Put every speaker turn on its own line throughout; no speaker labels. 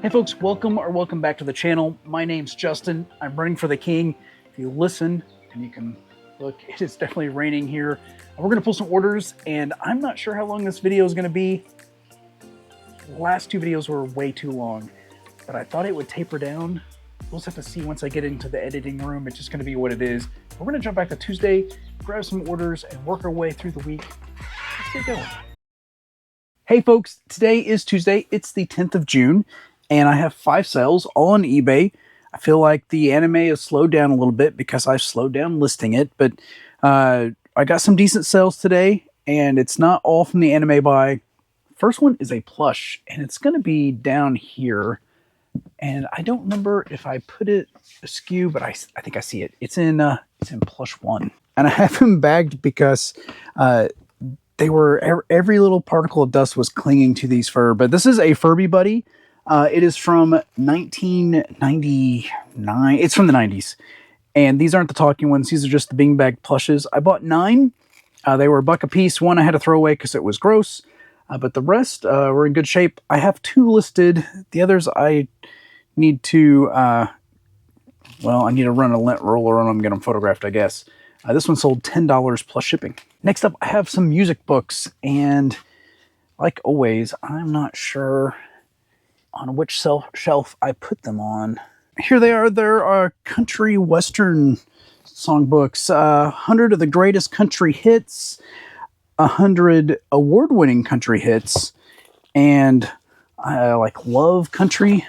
Hey folks, welcome back to the channel. My name's Justin. I'm running for the king. If you listen, and you can look, it is definitely raining here. We're gonna pull some orders, and I'm not sure how long this video is gonna be. The last two videos were way too long, but I thought it would taper down. We'll just have to see once I get into the editing room. It's just gonna be what it is. We're gonna jump back to Tuesday, grab some orders, and work our way through the week. Let's get going. Hey folks, today is Tuesday. It's the 10th of June. And I have 5 sales, all on eBay. I feel like the anime has slowed down a little bit because I've slowed down listing it. But I got some decent sales today, and it's not all from the anime buy. First one is a plush, and it's going to be down here. And I don't remember if I put it askew, but I think I see it. It's in plush 1. And I have them bagged because they were, every little particle of dust was clinging to these fur. But this is a Furby Buddy. It is from 1999. It's from the 90s. And these aren't the talking ones. These are just the beanbag plushes. I bought 9. They were $1 a piece. One I had to throw away because it was gross. But the rest were in good shape. I have 2 listed. The others I need to, I need to run a lint roller on them, get them photographed, I guess. This one sold $10 plus shipping. Next up, I have some music books. And like always, I'm not sure on which shelf I put them on. Here they are. There are country western songbooks. 100 of the greatest country hits, 100 award-winning country hits, and I love country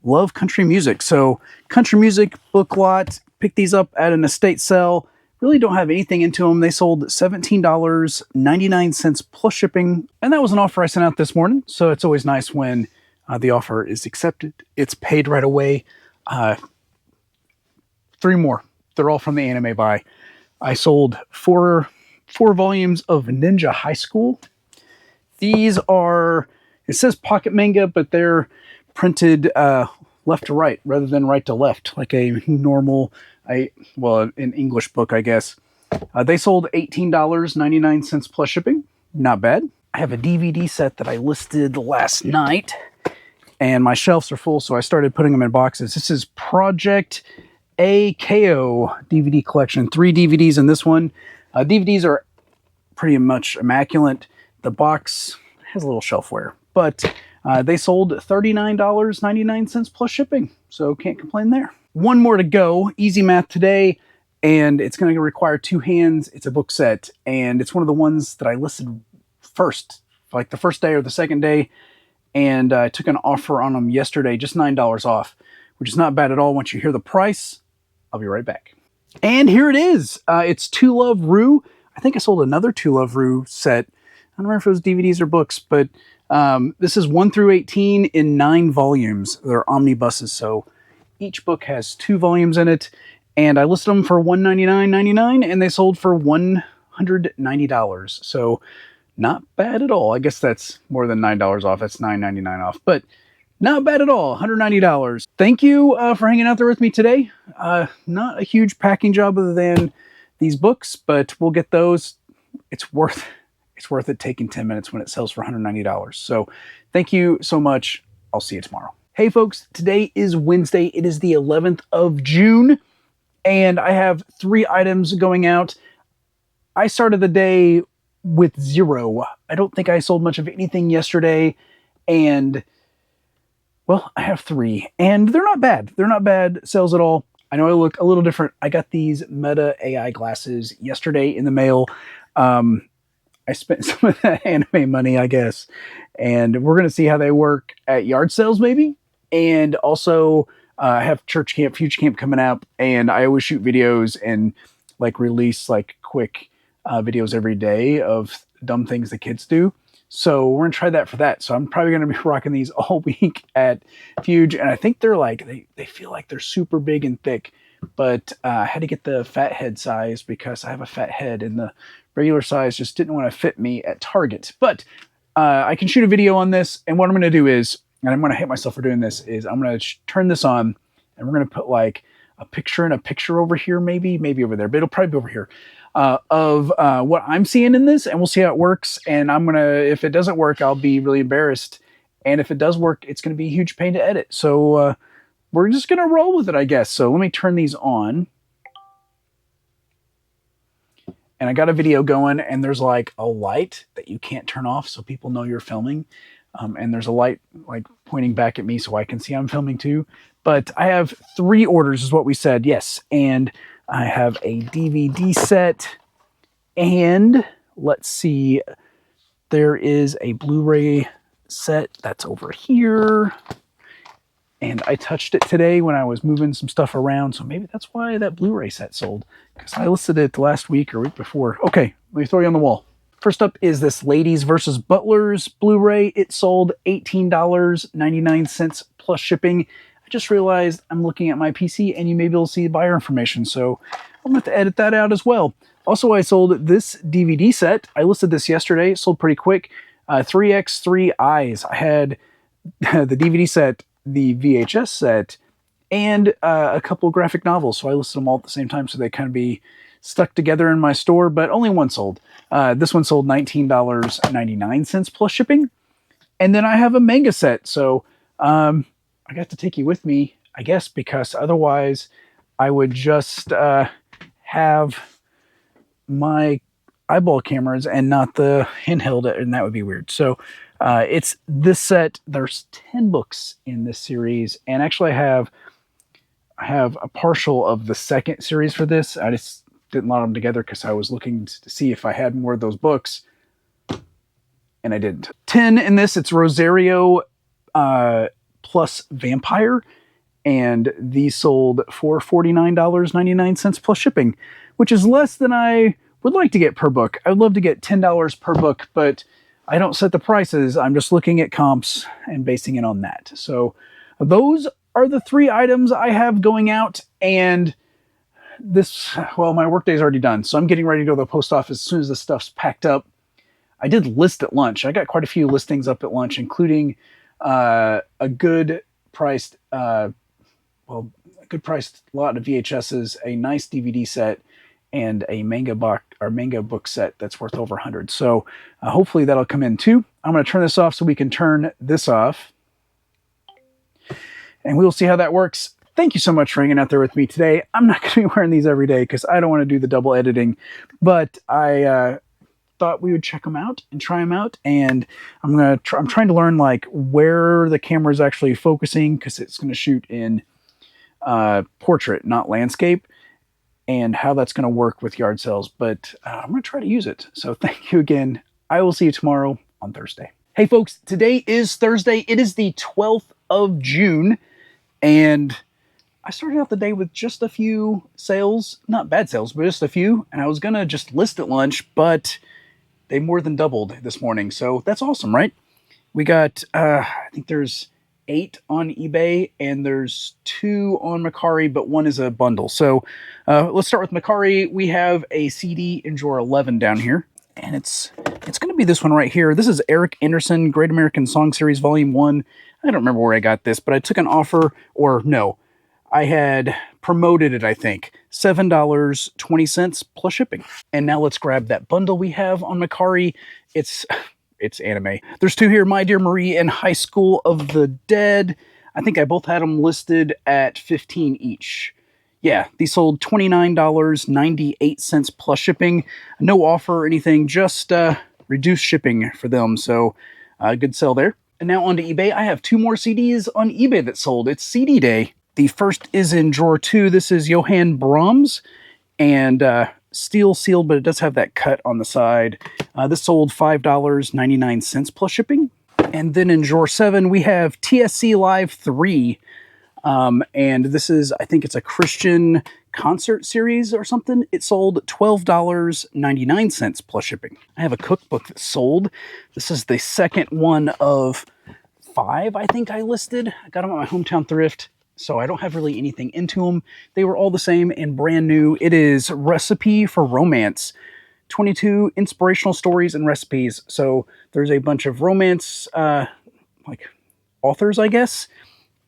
music. So country music book lot. Picked these up at an estate sale. Really don't have anything into them. They sold $17.99 plus shipping, and that was an offer I sent out this morning. So it's always nice when the offer is accepted. It's paid right away. 3 more. They're all from the anime buy. I sold 4 volumes of Ninja High School. These are, it says pocket manga, but they're printed left to right rather than right to left, like a normal, an English book, I guess. They sold $18.99 plus shipping. Not bad. I have a DVD set that I listed last night, and my shelves are full, so I started putting them in boxes. This is Project AKO DVD collection. 3 DVDs in this one. DVDs are pretty much immaculate. The box has a little shelfware, but they sold $39.99 plus shipping, so can't complain there. One more to go. Easy math today, and it's going to require 2 hands. It's a book set, and it's one of the ones that I listed first, like the first day or the second day. And I took an offer on them yesterday, just $9 off, which is not bad at all. Once you hear the price, I'll be right back. And here it is. It's To Love Ru. I think I sold another To Love Ru set. I don't remember if it was DVDs or books, but this is 1 through 18 in 9 volumes. They're omnibuses, so each book has 2 volumes in it. And I listed them for $199.99, and they sold for $190. So not bad at all. I guess that's more than $9 off. That's $9.99 off, but not bad at all. $190. Thank you for hanging out there with me today. Not a huge packing job other than these books, but we'll get those. It's worth it taking 10 minutes when it sells for $190. So thank you so much. I'll see you tomorrow. Hey folks, today is Wednesday. It is the 11th of June, and I have 3 items going out. I started the day with 0. I don't think I sold much of anything yesterday, and well, I have 3, and they're not bad. They're not bad sales at all. I know I look a little different. I got these Meta AI glasses yesterday in the mail. I spent some of that anime money, I guess, and we're going to see how they work at yard sales maybe. And also I have church camp, future camp coming up, and I always shoot videos and release quick videos every day of dumb things the kids do. So we're going to try that for that. So I'm probably going to be rocking these all week at Fuge. And I think they're they feel like they're super big and thick, but I had to get the fat head size because I have a fat head, and the regular size just didn't want to fit me at Target. But I can shoot a video on this. And what I'm going to do is, and I'm going to hate myself for doing this, is I'm going to turn this on, and we're going to put a picture and a picture over here, maybe over there, but it'll probably be over here. Of what I'm seeing in this, and we'll see how it works. And I'm gonna, if it doesn't work, I'll be really embarrassed And if it does work, it's going to be a huge pain to edit. So we're just going to roll with it, I guess. So let me turn these on. And I got a video going, and there's like a light that you can't turn off so people know you're filming. And there's a light like pointing back at me so I can see I'm filming too. But I have 3 orders is what we said. Yes. And I have a DVD set. And let's see, there is a Blu-ray set that's over here. And I touched it today when I was moving some stuff around. So maybe that's why that Blu-ray set sold. Because I listed it last week or week before. Okay, let me throw you on the wall. First up is this Ladies vs. Butlers Blu-ray. It sold $18.99 plus shipping. I just realized I'm looking at my PC and you may be able to see buyer information. So I'm going to have to edit that out as well. Also, I sold this DVD set. I listed this yesterday. It sold pretty quick. 3x3 Eyes. I had the DVD set, the VHS set, and a couple graphic novels. So I listed them all at the same time so they kind of be stuck together in my store, but only one sold. This one sold $19.99 plus shipping. And then I have a manga set. So I got to take you with me, I guess, because otherwise I would just have my eyeball cameras and not the handheld, and that would be weird. So it's this set. There's 10 books in this series, and actually I have a partial of the second series for this. I just didn't lot them together because I was looking to see if I had more of those books, and I didn't. 10 in this. It's Rosario plus Vampire, and these sold for $49.99 plus shipping, which is less than I would like to get per book. I would love to get $10 per book, but I don't set the prices. I'm just looking at comps and basing it on that. So those are the 3 items I have going out, and this, well, my workday's already done, so I'm getting ready to go to the post office as soon as this stuff's packed up. I did list at lunch. I got quite a few listings up at lunch, including a good priced, a good priced lot of VHSs, a nice DVD set, and a manga book set that's worth over 100. So hopefully that'll come in too. I'm going to turn this off so we can turn this off, and we'll see how that works. Thank you so much for hanging out there with me today. I'm not going to be wearing these every day because I don't want to do the double editing, but I thought we would check them out and try them out. And I'm trying to learn like where the camera is actually focusing, because it's going to shoot in portrait, not landscape, and how that's going to work with yard sales. But I'm going to try to use it. So thank you again. I will see you tomorrow on Thursday. Hey folks, today is Thursday. It is the 12th of June, and I started out the day with just a few sales, not bad sales, but just a few. And I was going to just list at lunch, but they more than doubled this morning. So that's awesome, right? We got, I think there's 8 on eBay and there's 2 on Mercari, but 1 is a bundle. So let's start with Mercari. We have a CD in drawer 11 down here, and it's going to be this one right here. This is Eric Anderson, Great American Song Series Volume 1. I don't remember where I got this, but I took an offer, or no, I had promoted it, I think. $7.20 plus shipping. And now let's grab that bundle we have on Mercari. It's anime. There's 2 here, My Dear Marie and High School of the Dead. I think I both had them listed at $15 each. Yeah, these sold $29.98 plus shipping. No offer or anything, just reduced shipping for them. So good sell there. And now on to eBay. I have 2 more CDs on eBay that sold. It's CD day. The first is in drawer 2. This is Johann Brahms, and steel sealed, but it does have that cut on the side. This sold $5.99 plus shipping. And then in drawer 7, we have TSC Live 3. And this is, I think it's a Christian concert series or something. It sold $12.99 plus shipping. I have a cookbook that sold. This is the second one of 5, I think I listed. I got them at my hometown thrift, so I don't have really anything into them. They were all the same and brand new. It is Recipe for Romance. 22 inspirational stories and recipes. So there's a bunch of romance, like authors, I guess.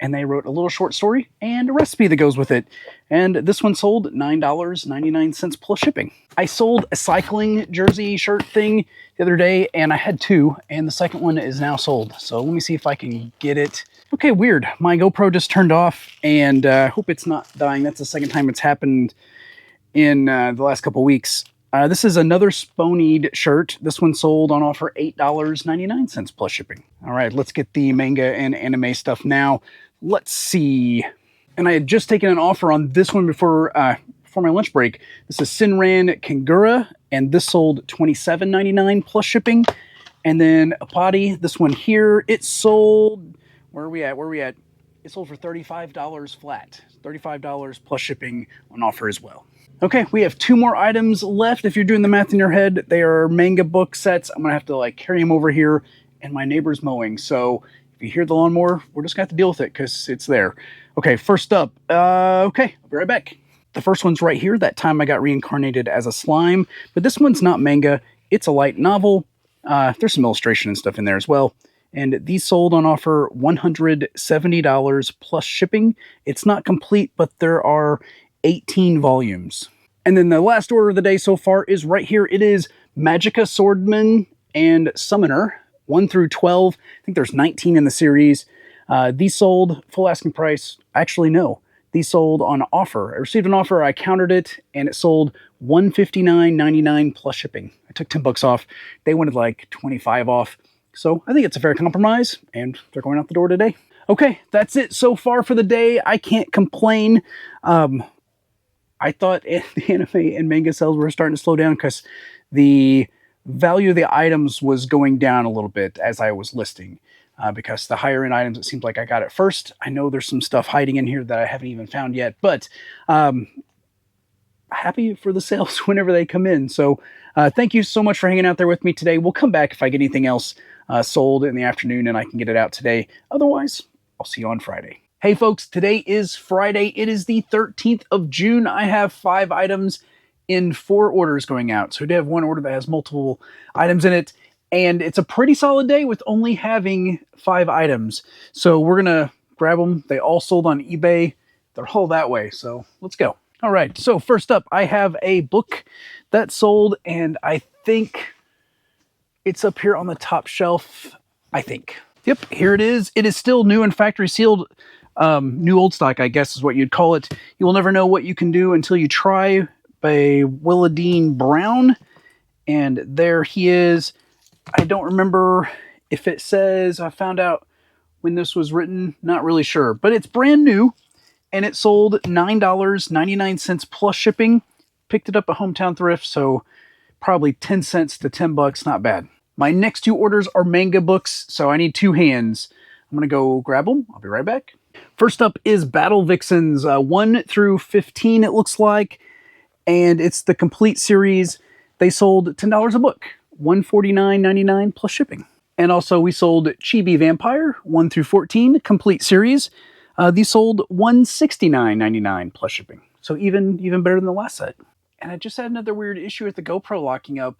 and they wrote a little short story and a recipe that goes with it. And this one sold $9.99 plus shipping. I sold a cycling jersey shirt thing the other day, and I had two, and the second one is now sold. So let me see if I can get it. Okay, weird. My GoPro just turned off, and I hope it's not dying. That's the second time it's happened in the last couple weeks. This is another Sponied shirt. This one sold on offer $8.99 plus shipping. All right, let's get the manga and anime stuff now. Let's see. And I had just taken an offer on this one before my lunch break. This is Sinran Kangura, and this sold $27.99 plus shipping. And then Apati, this one here, it sold, where are we at? It sold for $35 flat. $35 plus shipping on offer as well. Okay, we have two more items left. If you're doing the math in your head, they are manga book sets. I'm gonna have to like carry them over here, and my neighbor's mowing. So if you hear the lawnmower, we're just gonna have to deal with it because it's there. Okay, first up, okay, I'll be right back. The first one's right here. That time I got reincarnated as a slime, but this one's not manga. It's a light novel. There's some illustration and stuff in there as well. And these sold on offer $170 plus shipping. It's not complete, but there are 18 volumes. And then the last order of the day so far is right here. It is Magica Swordman and Summoner 1 through 12. I think there's 19 in the series. These sold full asking price. Actually, no. These sold on offer. I received an offer, I countered it, and it sold $159.99 plus shipping. I took 10 bucks off. They wanted like 25 off. So I think it's a fair compromise, and they're going out the door today. Okay, that's it so far for the day. I can't complain. I thought the anime and manga sales were starting to slow down because the value of the items was going down a little bit as I was listing. Because the higher end items, it seems like I got it first. I know there's some stuff hiding in here that I haven't even found yet, but happy for the sales whenever they come in. So thank you so much for hanging out there with me today. We'll come back if I get anything else sold in the afternoon and I can get it out today. Otherwise, I'll see you on Friday. Hey folks, today is Friday. It is the 13th of June. I have 5 items in 4 orders going out. So I do have one order that has multiple items in it. And it's a pretty solid day with only having 5 items. So we're going to grab them. They all sold on eBay. They're all that way. So let's go. All right. So first up, I have a book that sold. And I think it's up here on the top shelf, I think. Yep, here it is. It is still new and factory sealed. New old stock, I guess is what you'd call it. You will never know what you can do until you try, by Willadine Brown. And there he is. I don't remember if it says, I found out when this was written, not really sure, but it's brand new and it sold $9.99 plus shipping. Picked it up at Hometown Thrift, so probably 10 cents to 10 bucks, not bad. My next 2 orders are manga books, so I need 2 hands. I'm going to go grab them. I'll be right back. First up is Battle Vixens, 1 through 15 it looks like, and it's the complete series. They sold $10 a book. $149.99 plus shipping. And also we sold Chibi Vampire 1 through 14 complete series. These sold $169.99 plus shipping. So even better than the last set. And I just had another weird issue with the GoPro locking up,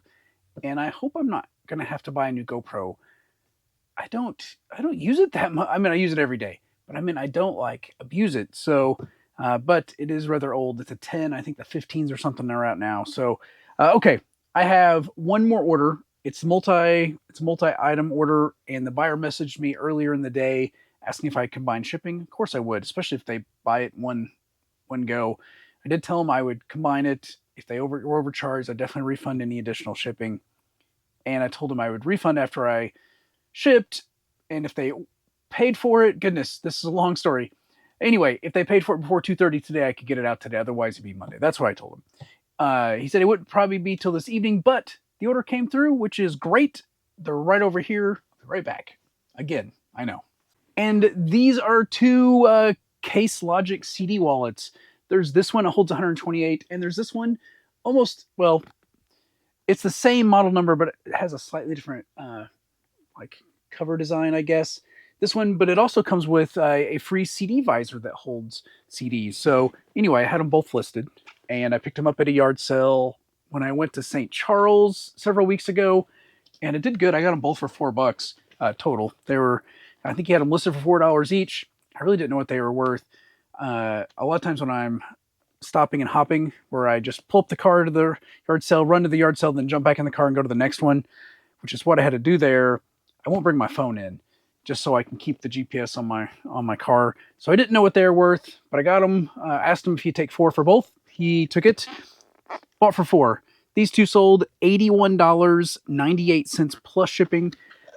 and I hope I'm not gonna have to buy a new GoPro. I don't use it that much. I mean, I use it every day, but I mean, I don't like abuse it. So, but it is rather old. It's a 10. I think the 15s or something are out now. So, okay. I have one more order. It's a multi-item order, and the buyer messaged me earlier in the day asking if I combine shipping. Of course I would, especially if they buy it one go. I did tell them I would combine it. If they were overcharged, I'd definitely refund any additional shipping. And I told them I would refund after I shipped, and if they paid for it, goodness, this is a long story. Anyway, if they paid for it before 2:30 today, I could get it out today. Otherwise, it'd be Monday. That's what I told them. He said it wouldn't probably be till this evening, but the order came through, which is great. They're right over here. I'll be right back. Again, I know. And these are 2 Case Logic CD wallets. There's this one that holds 128, and there's this one almost, well, it's the same model number, but it has a slightly different like cover design, I guess. This one, but it also comes with a free CD visor that holds CDs. So anyway, I had them both listed, and I picked them up at a yard sale when I went to St. Charles several weeks ago, and it did good. I got them both for $4 total. They were, I think he had them listed for $4 each. I really didn't know what they were worth. A lot of times when I'm stopping and hopping, where I just pull up the car to the yard sale, run to the yard sale, then jump back in the car and go to the next one, which is what I had to do there. I won't bring my phone in just so I can keep the GPS on my car. So I didn't know what they were worth, but I got them. Asked him if he'd take 4 for both. He took it. Bought for 4. These two sold $81.98 plus shipping.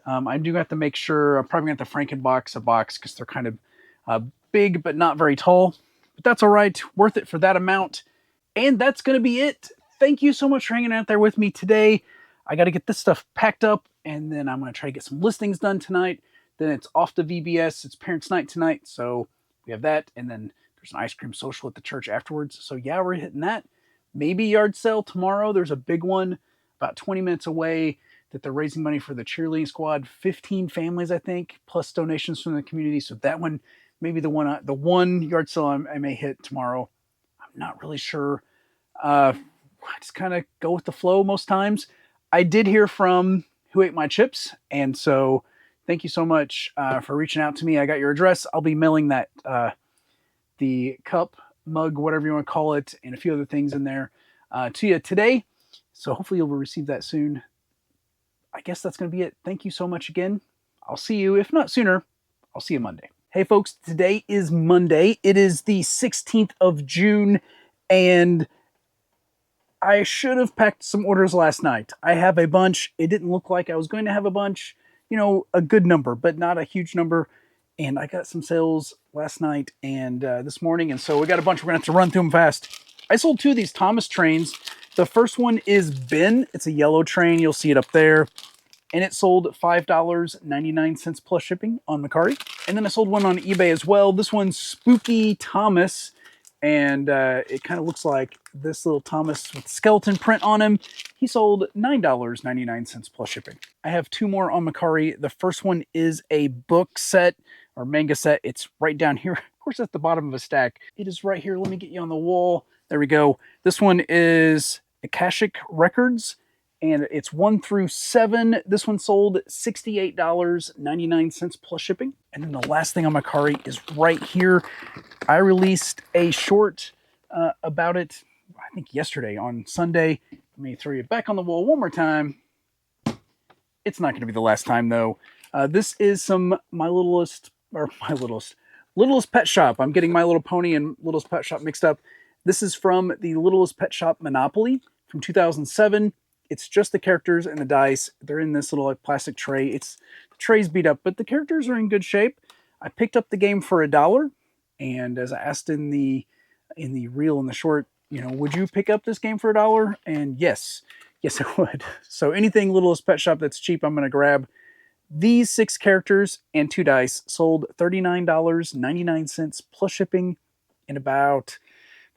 I do have to make sure. I'm probably going to have to Frankenbox a box because they're kind of big but not very tall. But that's all right. Worth it for that amount. And that's going to be it. Thank you so much for hanging out there with me today. I got to get this stuff packed up, and then I'm going to try to get some listings done tonight. Then it's off to VBS. It's parents' night tonight, so we have that. And then there's an ice cream social at the church afterwards. So yeah, we're hitting that. Maybe yard sale tomorrow. There's a big one about 20 minutes away that they're raising money for the cheerleading squad. 15 families, I think, plus donations from the community. So that one, maybe the one yard sale I may hit tomorrow. I'm not really sure. I just kind of go with the flow most times. I did hear from Who Ate My Chips, and so thank you so much for reaching out to me. I got your address. I'll be mailing that the cup, mug, whatever you want to call it, and a few other things in there to you today. So hopefully you'll receive that soon. I guess that's going to be it. Thank you so much again. I'll see you, if not sooner, I'll see you Monday. Hey folks, today is Monday. It is the 16th of June, and I should have packed some orders last night. I have a bunch. It didn't look like I was going to have a bunch, a good number, but not a huge number. And I got some sales last night and this morning. And so we got a bunch. We're going to have to run through them fast. I sold 2 of these Thomas trains. The first one is Ben. It's a yellow train. You'll see it up there. And it sold $5.99 plus shipping on Mercari. And then I sold one on eBay as well. This one's Spooky Thomas. And it kind of looks like this little Thomas with skeleton print on him. He sold $9.99 plus shipping. I have 2 more on Mercari. The first one is a book set or manga set. It's right down here. Of course, at the bottom of a stack. It is right here. Let me get you on the wall. There we go. This one is Akashic Records, and it's 1 through 7. This one sold $68.99 plus shipping. And then the last thing on Mercari is right here. I released a short about it, I think yesterday on Sunday. Let me throw you back on the wall one more time. It's not going to be the last time though. This is Littlest Pet Shop. I'm getting My Little Pony and Littlest Pet Shop mixed up. This is from the Littlest Pet Shop Monopoly from 2007. It's just the characters and the dice. They're in this little plastic tray. The tray's beat up, but the characters are in good shape. I picked up the game for $1, and as I asked in the reel in the short, would you pick up this game for $1? And yes, I would. So anything Littlest Pet Shop that's cheap, I'm going to grab. These 6 characters and 2 dice sold $39.99 plus shipping in about,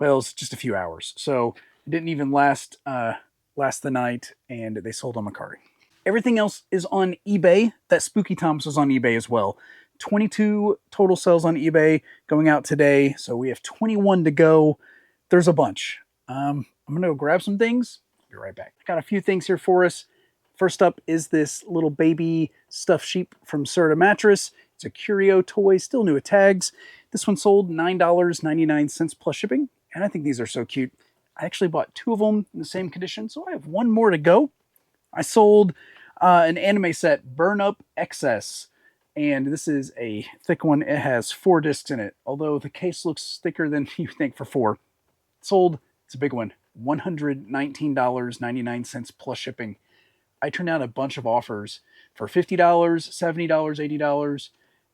it's just a few hours. So it didn't even last the night, and they sold on Mercari. Everything else is on eBay. That Spooky Thomas was on eBay as well. 22 total sales on eBay going out today. So we have 21 to go. There's a bunch. I'm going to go grab some things. Be right back. I got a few things here for us. First up is this little baby stuffed sheep from Serta Mattress. It's a curio toy, still new with tags. This one sold $9.99 plus shipping. And I think these are so cute. I actually bought 2 of them in the same condition, so I have 1 more to go. I sold an anime set, Burn Up XS, and this is a thick one. It has 4 discs in it, although the case looks thicker than you think for 4. Sold, it's a big one, $119.99 plus shipping. I turned out a bunch of offers for $50, $70, $80,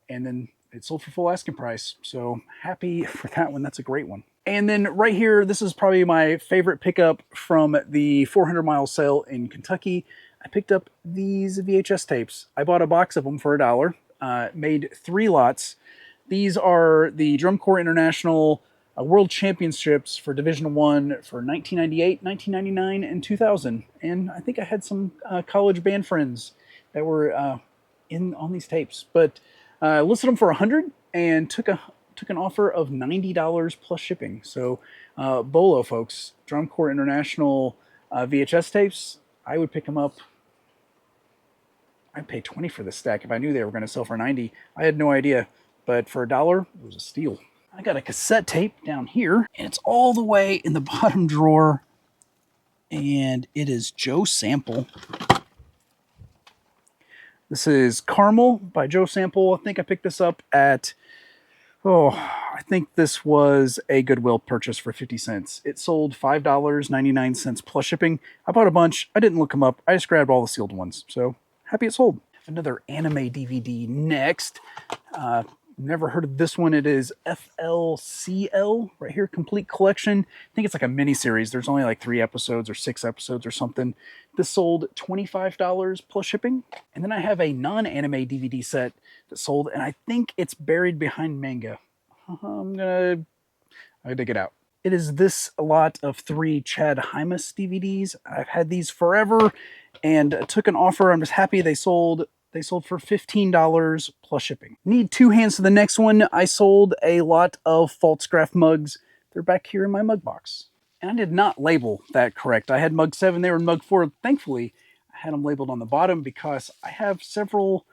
and then it sold for full asking price. So happy for that one. That's a great one. And then right here, this is probably my favorite pickup from the 400-mile sale in Kentucky. I picked up these VHS tapes. I bought a box of them for $1. Made 3 lots. These are the Drum Corps International World Championships for Division I for 1998, 1999, and 2000. And I think I had some college band friends that were on these tapes. But listed them for $100 and took an offer of $90 plus shipping. So Bolo, folks, Drum Corps International VHS tapes, I would pick them up. I'd pay $20 for this stack if I knew they were going to sell for $90. I had no idea. but for $1, it was a steal. I got a cassette tape down here, and it's all the way in the bottom drawer, and it is Joe Sample. This is Caramel by Joe Sample. I think I picked this up at, I think this was a Goodwill purchase for 50 cents. It sold $5.99 plus shipping. I bought a bunch. I didn't look them up. I just grabbed all the sealed ones. So happy it sold. Another anime DVD next. Never heard of this one. It is FLCL right here, Complete Collection. I think it's like a mini series. There's only like 3 episodes or 6 episodes or something. This sold $25 plus shipping. And then I have a non-anime DVD set that sold, and I think it's buried behind manga. I'm gonna dig it out. It is this lot of 3 Chad Hymas DVDs. I've had these forever and took an offer. I'm just happy they sold. They sold for $15 plus shipping. Need 2 hands to the next one. I sold a lot of Faltzgraph mugs. They're back here in my mug box. And I did not label that correct. I had mug 7, they were in mug 4. Thankfully, I had them labeled on the bottom because I have several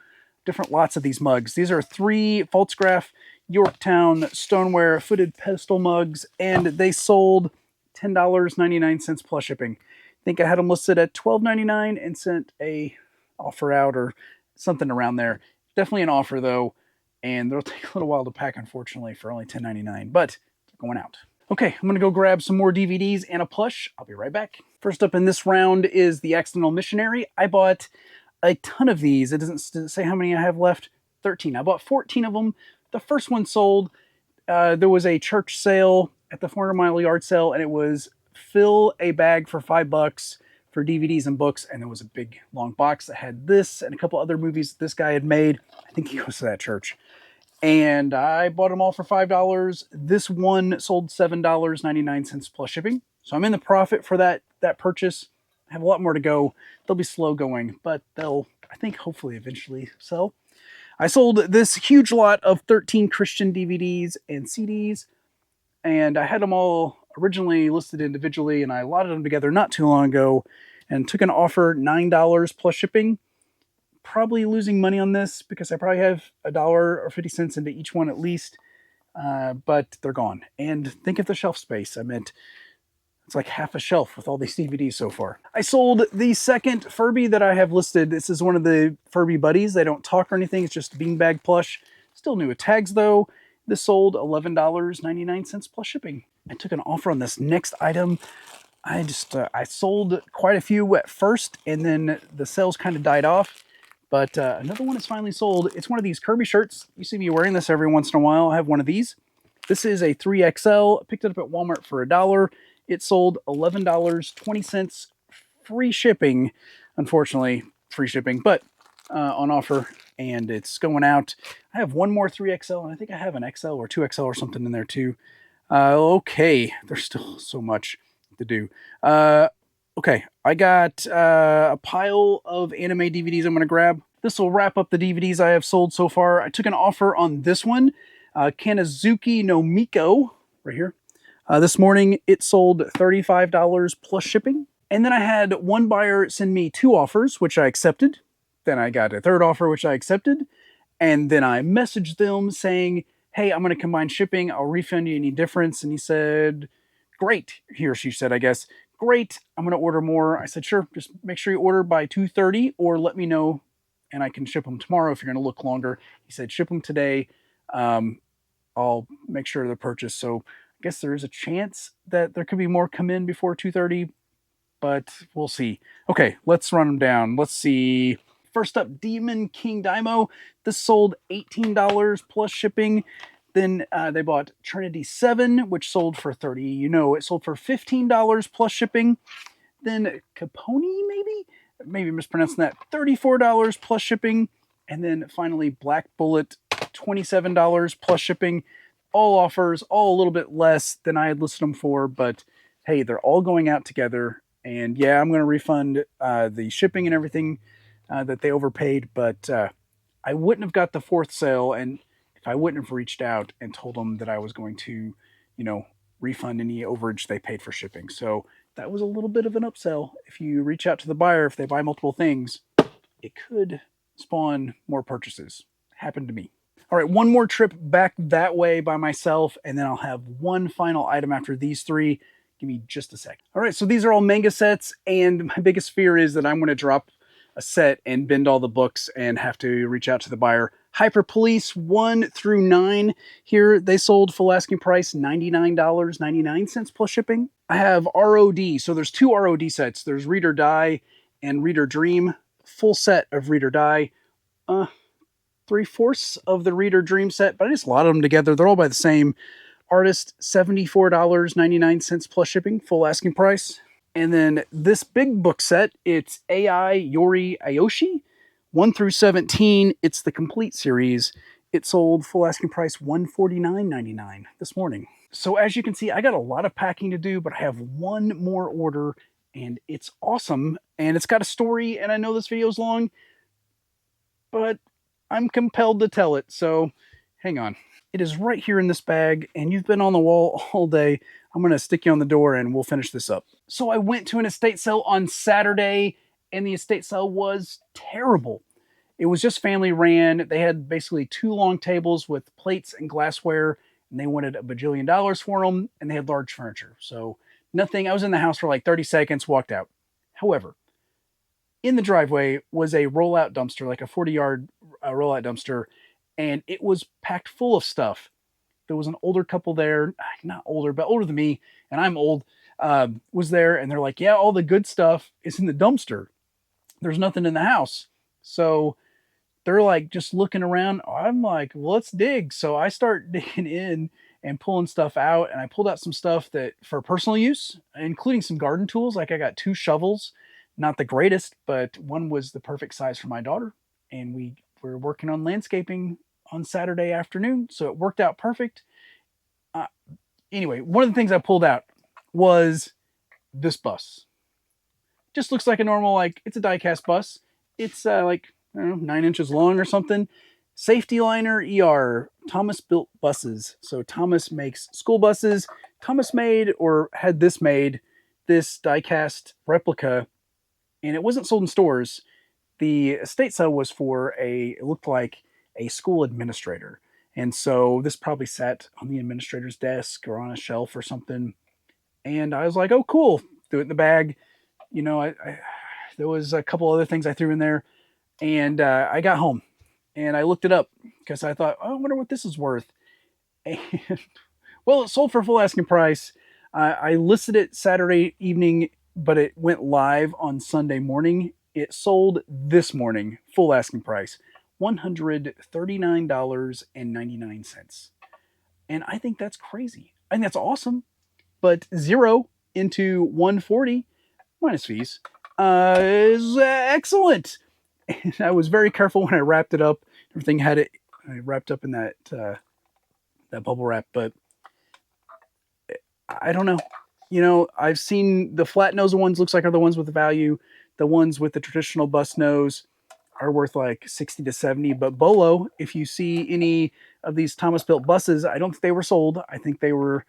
different lots of these mugs. These are 3 Faltzgraph Yorktown stoneware footed pedestal mugs, and they sold $10.99 plus shipping. I think I had them listed at $12.99 and sent a offer out or something around there. Definitely an offer though, and they'll take a little while to pack, unfortunately, for only $10.99, but they're going out. Okay, I'm gonna go grab some more DVDs and a plush. I'll be right back. First up in this round is The Accidental Missionary. I bought a ton of these. It doesn't say how many I have left. 13. I bought 14 of them. The first one sold. There was a church sale at the 400 Mile Yard Sale, and it was fill a bag for $5 for DVDs and books, and there was a big long box that had this and a couple other movies this guy had made. I think he goes to that church. And I bought them all for $5. This one sold $7.99 plus shipping. So I'm in the profit for that purchase. I have a lot more to go. They'll be slow going, but they'll, I think, hopefully eventually sell. I sold this huge lot of 13 Christian DVDs and CDs, and I had them all originally listed individually, and I lotted them together not too long ago and took an offer, $9 plus shipping. Probably losing money on this because I probably have $1 or 50 cents into each one at least, but they're gone. And think of the shelf space. I meant it's like half a shelf with all these DVDs so far. I sold the second Furby that I have listed. This is one of the Furby buddies. They don't talk or anything. It's just a beanbag plush. Still new with tags though. This sold $11.99 plus shipping. I took an offer on this next item. I sold quite a few at first, and then the sales kind of died off. But another one is finally sold. It's one of these Kirby shirts. You see me wearing this every once in a while. I have one of these. This is a 3XL. I picked it up at Walmart for $1. It sold $11.20 free shipping. Unfortunately, free shipping, but on offer, and it's going out. I have one more 3XL, and I think I have an XL or 2XL or something in there too. Okay, there's still so much to do. Okay, I got a pile of anime DVDs I'm going to grab. This will wrap up the DVDs I have sold so far. I took an offer on this one, Kanazuki no Miko, right here. This morning, it sold $35 plus shipping. And then I had one buyer send me 2 offers, which I accepted. Then I got a 3rd offer, which I accepted. And then I messaged them saying, hey, I'm going to combine shipping. I'll refund you any difference. And he said, great. He or she said, I guess, great. I'm going to order more. I said, sure. Just make sure you order by 2:30 or let me know and I can ship them tomorrow if you're going to look longer. He said, ship them today. I'll make sure they're purchased. So I guess there is a chance that there could be more come in before 2:30, but we'll see. Okay, let's run them down. Let's see. First up, Demon King Daimo. This sold $18 plus shipping. Then they bought Trinity 7, which sold for $30. You know, it sold for $15 plus shipping. Then Capone, maybe mispronouncing that, $34 plus shipping. And then finally, Black Bullet, $27 plus shipping. All offers, all a little bit less than I had listed them for, but hey, they're all going out together. And yeah, I'm going to refund the shipping and everything that they overpaid, but I wouldn't have got the 4th sale, and if I wouldn't have reached out and told them that I was going to, refund any overage they paid for shipping. So that was a little bit of an upsell. If you reach out to the buyer, if they buy multiple things, it could spawn more purchases. Happened to me. All right, one more trip back that way by myself, and then I'll have one final item after these three. Give me just a sec. All right, so these are all manga sets, and my biggest fear is that I'm going to drop a set and bend all the books and have to reach out to the buyer. Hyper Police 1 through 9 here, they sold full asking price $99.99 plus shipping. I have ROD, so there's two ROD sets. There's Read or Die and Read or Dream. Full set of Read or Die. 3/4 of the Read or Dream set, but I just lotted them together. They're all by the same artist, $74.99 plus shipping, full asking price. And then this big book set, it's AI Yori Aoshi, 1 through 17. It's the complete series. It sold full asking price $149.99 this morning. So as you can see, I got a lot of packing to do, but I have one more order, and it's awesome. And it's got a story, and I know this video is long, but I'm compelled to tell it, so hang on. It is right here in this bag, and you've been on the wall all day. I'm going to stick you on the door, and we'll finish this up. So I went to an estate sale on Saturday, and the estate sale was terrible. It was just family ran. They had basically 2 long tables with plates and glassware, and they wanted $1 bajillion for them, and they had large furniture. So nothing. I was in the house for like 30 seconds, walked out. However, in the driveway was a rollout dumpster, like a 40-yard rollout dumpster, and it was packed full of stuff. There was an older couple there, not older, but older than me, and I'm old, was there, and they're like, yeah, all the good stuff is in the dumpster. There's nothing in the house. So they're like just looking around. I'm like, well, let's dig. So I start digging in and pulling stuff out, and I pulled out some stuff that for personal use, including some garden tools. Like I got 2 shovels, not the greatest, but one was the perfect size for my daughter, and we were working on landscaping on Saturday afternoon, so it worked out perfect. Anyway, one of the things I pulled out was this bus. Just looks like a normal, like, it's a die-cast bus. It's like, I don't know, 9 inches long or something. Safety Liner ER, Thomas built buses. So Thomas makes school buses. Thomas made, or had this made, this die-cast replica, and it wasn't sold in stores. The estate sale was for it looked like a school administrator. And so this probably sat on the administrator's desk or on a shelf or something. And I was like, oh, cool. Threw it in the bag. You know, there was a couple other things I threw in there. And I got home and I looked it up because I thought, oh, I wonder what this is worth. And well, it sold for full asking price. I listed it Saturday evening, but it went live on Sunday morning. It sold this morning, full asking price, $139.99. And I think that's crazy. I think that's awesome. But 0 into 140 minus fees is excellent. And I was very careful when I wrapped it up. Everything had it wrapped up in that bubble wrap, but I don't know. You know, I've seen the flat nose ones looks like are the ones with the value. The ones with the traditional bust nose are worth like 60 to 70. But Bolo, if you see any of these Thomas built buses, I don't think they were sold. I think they were,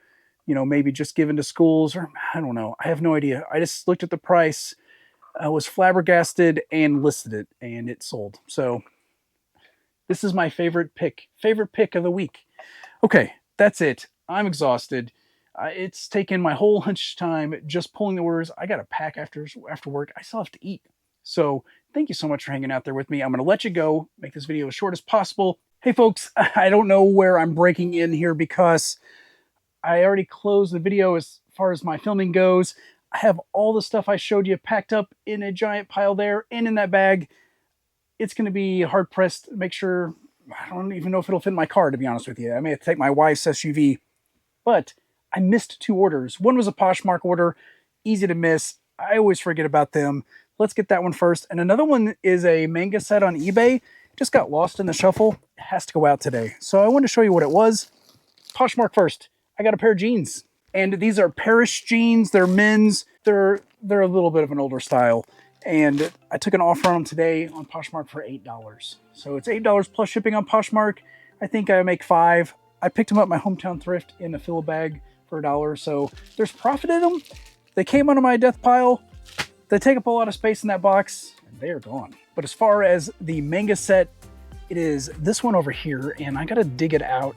you know, maybe just given to schools, or I don't know. I have no idea. I just looked at the price, was flabbergasted, and listed it, and it sold. So this is my favorite pick of the week. Okay, that's it. I'm exhausted. It's taken my whole lunch time just pulling the orders. I got to pack after work. I still have to eat. So thank you so much for hanging out there with me. I'm going to let you go, make this video as short as possible. Hey folks, I don't know where I'm breaking in here because I already closed the video as far as my filming goes. I have all the stuff I showed you packed up in a giant pile there and in that bag. It's going to be hard pressed to make sure. I don't even know if it'll fit in my car, to be honest with you. I may have to take my wife's SUV, but I missed 2 orders. One was a Poshmark order, easy to miss. I always forget about them. Let's get that one first. And another one is a manga set on eBay. Just got lost in the shuffle. It has to go out today. So I wanted to show you what it was. Poshmark first. I got a pair of jeans. And these are Parish jeans. They're men's. They're a little bit of an older style. And I took an offer on them today on Poshmark for $8. So it's $8 plus shipping on Poshmark. I think I make $5. I picked them up at my hometown thrift in a fill bag for $1. So there's profit in them. They came out of my death pile. They take up a lot of space in that box, and they are gone. But as far as the manga set, It is this one over here, and I gotta dig it out.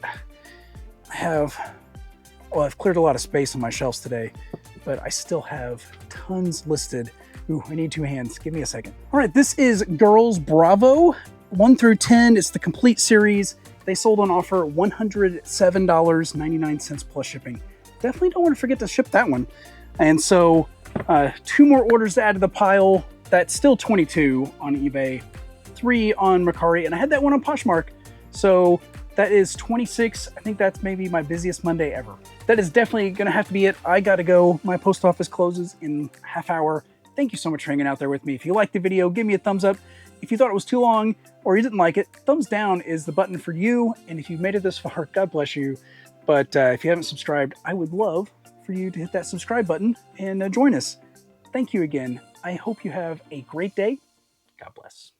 I've cleared a lot of space on my shelves today, but I still have tons listed. Ooh, I need 2 hands. Give me a second. All right, this is Girls Bravo 1 through 10. It's the complete series. They sold on offer $107.99 plus shipping. Definitely don't want to forget to ship that one. And so 2 more orders to add to the pile. That's still 22 on eBay, 3 on Mercari, and I had that one on Poshmark. So that is 26. I think that's maybe my busiest Monday ever. That is definitely gonna have to be it. I gotta go. My post office closes in a half hour. Thank you so much for hanging out there with me. If you liked the video, give me a thumbs up. If you thought it was too long or you didn't like it, thumbs down is the button for you. And if you've made it this far, God bless you. But if you haven't subscribed, I would love for you to hit that subscribe button and join us. Thank you again. I hope you have a great day. God bless.